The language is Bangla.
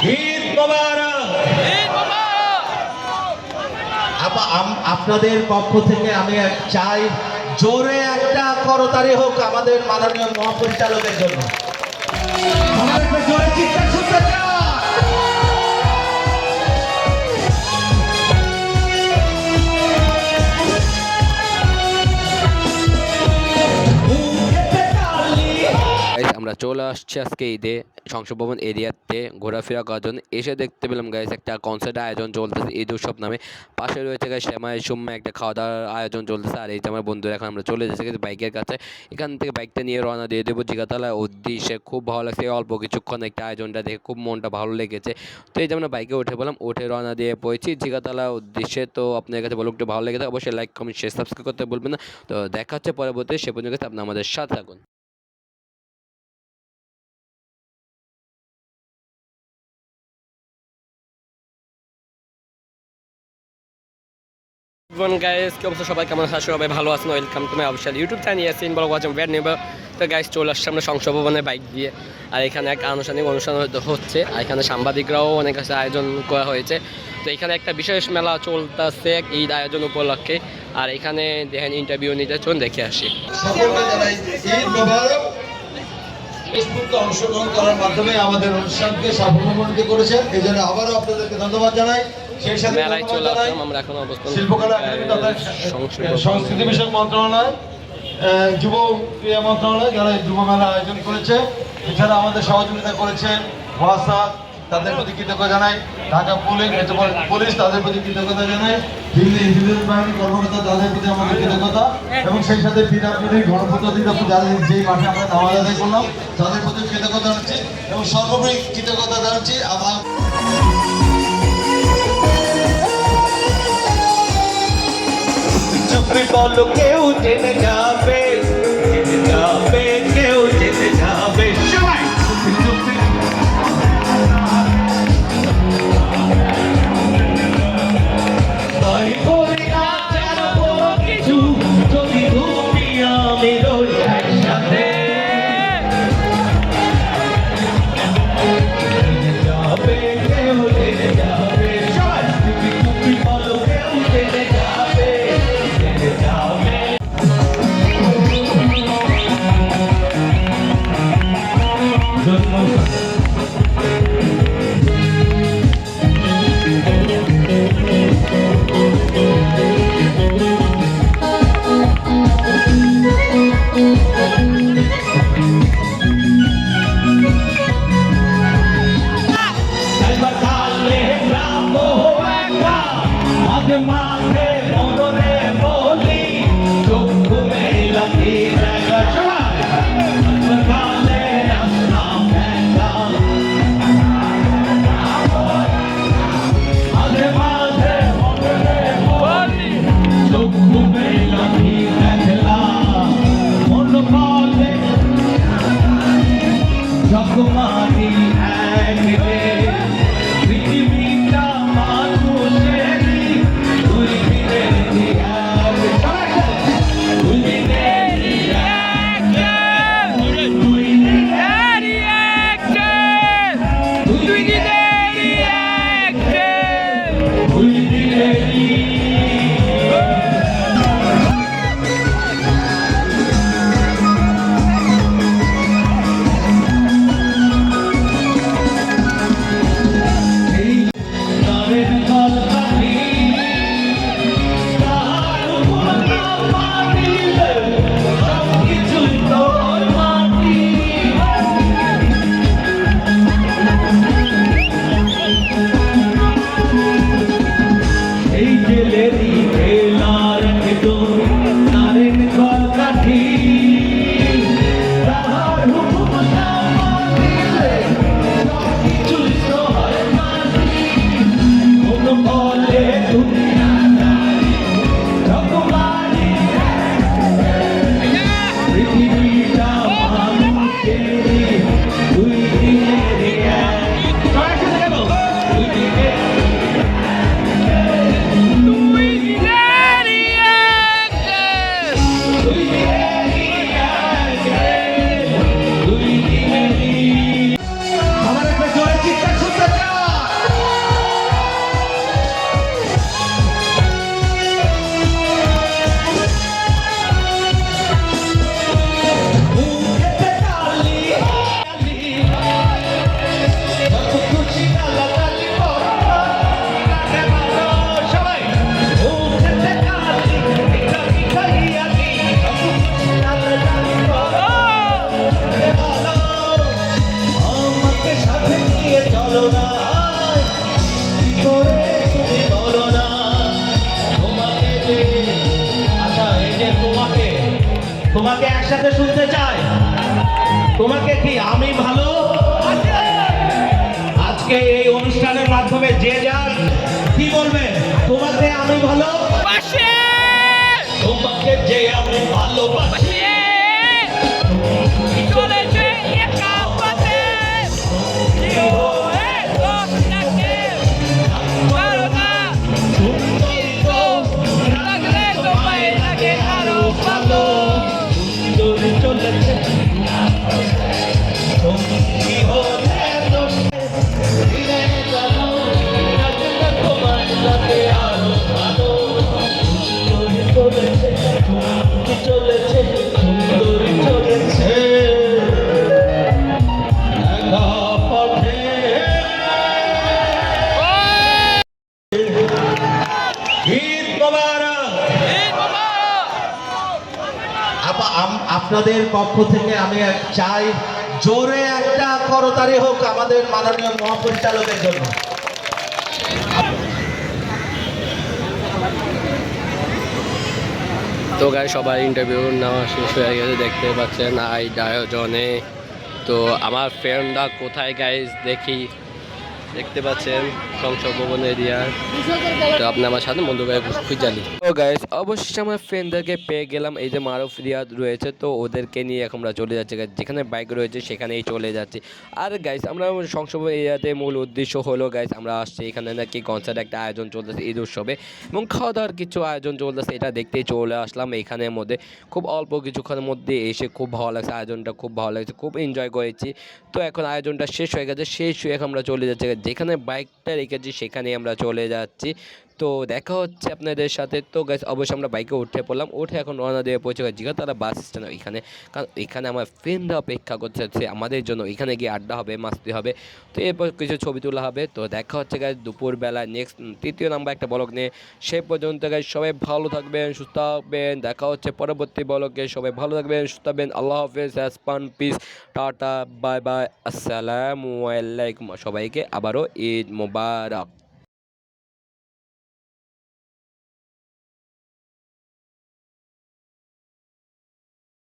ঈদ মোবারক। আপনাদের পক্ষ থেকে আমি চাই জোরে একটা করতালি হোক আমাদের মাননীয় মহাপরিচালকের জন্য। জোরে চিৎকার শুনতে চাই। আমরা চলে আসছি আজকে ঈদে সংসদ ভবন এরিয়াতে ঘোরাফেরা করার জন্য। এসে দেখতে পেলাম গাইস একটা কনসার্ট আয়োজন চলতেছে ঈদ উৎসব নামে। পাশে রয়েছে গাইস শ্যামাই সুম্মা একটা খাওয়া দাওয়ার আয়োজন চলতেছে। আর এই যে আমার বন্ধুরা এখন আমরা চলে যাচ্ছি বাইকের কাছে। এখান থেকে বাইকটা নিয়ে রওনা দিয়ে দেবো জিগাতলার উদ্দেশ্যে। খুব ভালো লাগছে অল্প কিছুক্ষণ একটা আয়োজনটা দেখে খুব মনটা ভালো লেগেছে। তো এই যে আমরা বাইকে উঠে বললাম, উঠে রওনা দিয়ে পড়েছি জিগাতলার উদ্দেশ্যে। তো আপনার কাছে বলো একটু ভালো লেগেছে অবশ্যই লাইক কমেন্ট শেয়ার সাবস্ক্রাইব করতে বলবেন না। তো দেখা হচ্ছে পরবর্তী, সে পর্যন্ত আপনি আমাদের সাথে থাকুন। গাইস কি অবস্থা সবাই, কেমন আছো? সবাই ভালো আছেন? Welcome to my official YouTube channel Yasin blog watch bad নেবার। তো গাইস চলে আসছে আমরা সংসদ ভবনে বাইক দিয়ে। আর এখানে এক আনুষ্ঠানিক অনুষ্ঠান হচ্ছে। আর এখানে সাংবাদিকরাও অনেক কাছে আয়োজন করা হয়েছে। তো এখানে একটা বিশেষ মেলা চলতেছে ঈদ আয়োজন উপলক্ষে। আর এখানে দেখেন ইন্টারভিউ নিতে চলুন দেখে আসি। সকলকে জানাই ঈদ মোবারক। ফেসবুকে অংশগ্রহণ করার মাধ্যমে আমাদের অনুষ্ঠানকে সাফল্যমণ্ডিত করেছেন, এই জন্য আবারও আপনাদেরকে ধন্যবাদ জানাই। সেই সাথে মেলায় চলে আসলাম আমরা এখন অবস্থান শিল্পকলা একাডেমি তথা সংস্কৃতি বিষয়ক মন্ত্রণালয়, যুব ক্রীড়া মন্ত্রণালয় যারা এই যুব মেলা আয়োজন করেছে। এছাড়া আমাদের সহযোগিতা করেছেন ওয়াসা, তাদের প্রতি কৃতজ্ঞতা জানাই। ঢাকা পুলিশ তাদের প্রতি কৃতজ্ঞতা জানাই। দিল্লি ইন্টেলিজেন্স বাহিনী কর্মকর্তা তাদের প্রতি আমাদের কৃতজ্ঞতা, এবং সেই সাথে পিডাব্লিউডি গণপূর্ত অধিদপ্তর যাদের যেই মাঠে আমরা নামাজ আদায় করলাম তাদের প্রতি কৃতজ্ঞতা জানাচ্ছি, এবং সর্বোপরি কৃতজ্ঞতা জানাচ্ছি আমার চুপি বলো কেউ জেনে যাবে, জেনে যাবে, কেউ জেনে যাবে সবাই। তাই বলি না জানবো কিছু, যদি তুমি আমি রই একসাথে। জেনে যাবে, কেউ জেনে যাবে সবাই। চুপি বলো কেউ জেনে যাবে, জেনে যাবে। বলো না কি করে তুমি বলো না তোমাকে যে আচ্ছা এই যে তোমাকে একসাথে শুনতে চাই তোমাকে কি আমি ভালো আজকে এই অনুষ্ঠানের মাধ্যমে যে যার কি বলবে তোমাকে আমি ভালো তোমাকে যে আমি ভালোবাসি চলেছে একা পথে লাগলে তোমায় লাগে আরো ভালো দূরে চলেছে তুমি হলে দোষ দিনে জানো লাগলে তোমায় লাগে আরো ভালো দূরে চলেছে তুমি চলেছে দূরে চলেছে একা পথে ঈদ মোবারক আপনাদের পক্ষ থেকে আমি চাই জোরে একটা করতালি হোক আমাদের মাননীয় মহাপরিচালকের জন্য তো গাই সবার ইন্টারভিউ নেওয়া শেষ হয়ে গেছে, দেখতে পাচ্ছেন এই আয়োজনে। তো আমার ফ্রেন্ডরা কোথায় গাইজ দেখতে পাচ্ছেন সংসদ ভবন এরিয়ার। তো আপনি আমার সাথে বন্ধু ভাই খুঁজালি। তো গাইজ অবশ্যই আমার ফ্রেন্ডদেরকে পেয়ে গেলাম, এই যে মারুফ রিয়াদ রয়েছে, তো ওদেরকে নিয়ে এখন আমরা চলে যাচ্ছি গাইজ, যেখানে বাইক রয়েছে সেখানেই চলে যাচ্ছি। আর গাইজ আমরা সংসদ ভবন এরিয়াতে মূল উদ্দেশ্য হলো গাইজ আমরা আসছি এখানে নাকি কনসার্ট একটা আয়োজন চলতেছে ঈদ উৎসবে এবং খাওয়া দাওয়ার কিছু আয়োজন চলতেছে, এটা দেখতেই চলে আসলাম এইখানের মধ্যে। খুব অল্প কিছুক্ষণের মধ্যে এসে খুব ভালো লাগছে, আয়োজনটা খুব ভালো লাগছে, খুব এনজয় করেছি। তো এখন আয়োজনটা শেষ হয়ে গেছে, শেষ হয়ে এখন আমরা চলে যাচ্ছি যেখানে বাইকটা রেখেছি সেখানেই আমরা চলে যাচ্ছি। তো দেখা হচ্ছে আপনাদের সাথে। তো গাইস অবশ্যই আমরা বাইকে উঠে পড়লাম, উঠে এখন রওনা দিয়ে পৌঁছে গেছি তারা বাস স্ট্যান্ড ওইখানে, কারণ এখানে আমার ফ্রেন্ডরা অপেক্ষা করছে আমাদের জন্য, এখানে গিয়ে আড্ডা হবে, মাস্তি হবে, তো এরপর কিছু ছবি তোলা হবে। তো দেখা হচ্ছে গাইস দুপুরবেলা নেক্সট তৃতীয় নাম্বার একটা ব্লগ নিয়ে। সেই পর্যন্ত গাইস সবাই ভালো থাকবেন, সুস্থ থাকবেন, দেখা হচ্ছে পরবর্তী ব্লগে। সবাই ভালো থাকবেন, সুস্থ থাকবেন, আল্লাহ হাফেজ, হ্যাসপান, পিস, টাটা, বাই বাই, আসসালামু আলাইকুম। সবাইকে আবারও ঈদ মোবারক।